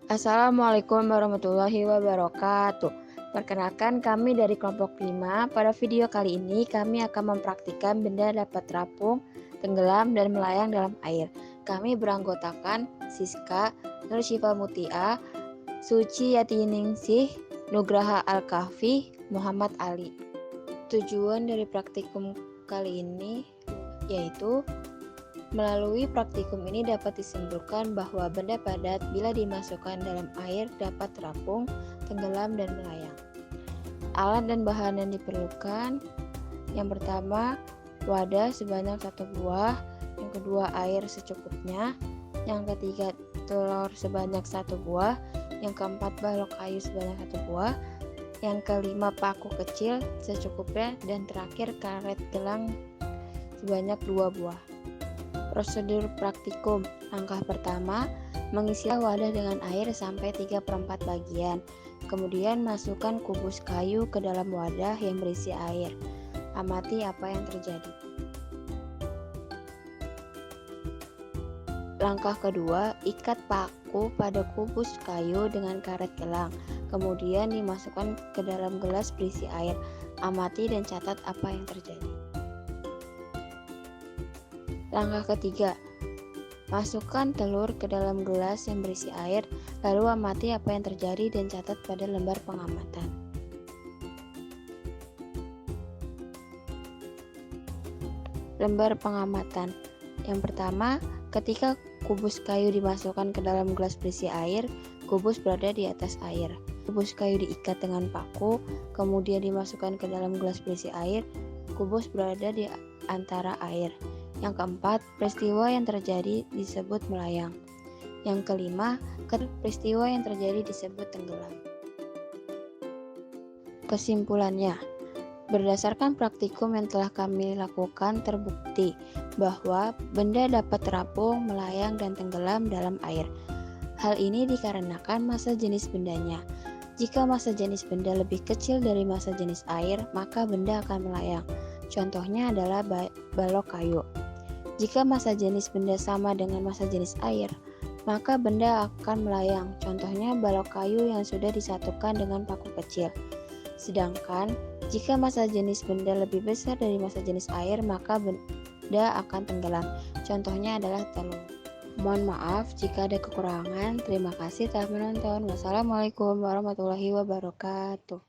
Assalamualaikum warahmatullahi wabarakatuh. Perkenalkan, kami dari kelompok 5. Pada video kali ini kami akan mempraktikkan benda dapat terapung, tenggelam, dan melayang dalam air. Kami beranggotakan Siska, Nur Syifa Mutia, Suci Yatiningsih, Nugraha Al-Kahfi, Muhammad Ali. Tujuan dari praktikum kali ini yaitu melalui praktikum ini dapat disimpulkan bahwa benda padat bila dimasukkan dalam air dapat terapung, tenggelam, dan melayang. Alat dan bahan yang diperlukan: yang pertama, wadah sebanyak 1 buah, yang kedua, air secukupnya, yang ketiga, telur sebanyak 1 buah, yang keempat, balok kayu sebanyak 1 buah, yang kelima, paku kecil secukupnya, dan terakhir, karet gelang sebanyak 2 buah. Prosedur praktikum. Langkah pertama, mengisi wadah dengan air sampai 3/4 bagian. Kemudian masukkan kubus kayu ke dalam wadah yang berisi air. Amati apa yang terjadi. Langkah kedua, ikat paku pada kubus kayu dengan karet gelang. Kemudian dimasukkan ke dalam gelas berisi air. Amati dan catat apa yang terjadi. Langkah ketiga, masukkan telur ke dalam gelas yang berisi air, lalu amati apa yang terjadi dan catat pada lembar pengamatan. Lembar pengamatan. Yang pertama, ketika kubus kayu dimasukkan ke dalam gelas berisi air, kubus berada di atas air. Kubus kayu diikat dengan paku, kemudian dimasukkan ke dalam gelas berisi air, kubus berada di antara air. Yang keempat, peristiwa yang terjadi disebut melayang. Yang kelima, peristiwa yang terjadi disebut tenggelam. Kesimpulannya, berdasarkan praktikum yang telah kami lakukan, terbukti bahwa benda dapat terapung, melayang, dan tenggelam dalam air. Hal ini dikarenakan massa jenis bendanya. Jika massa jenis benda lebih kecil dari massa jenis air, maka benda akan melayang. Contohnya adalah balok kayu. Jika massa jenis benda sama dengan massa jenis air, maka benda akan melayang. Contohnya balok kayu yang sudah disatukan dengan paku kecil. Sedangkan jika massa jenis benda lebih besar dari massa jenis air, maka benda akan tenggelam. Contohnya adalah telur. Mohon maaf jika ada kekurangan. Terima kasih telah menonton. Wassalamualaikum warahmatullahi wabarakatuh.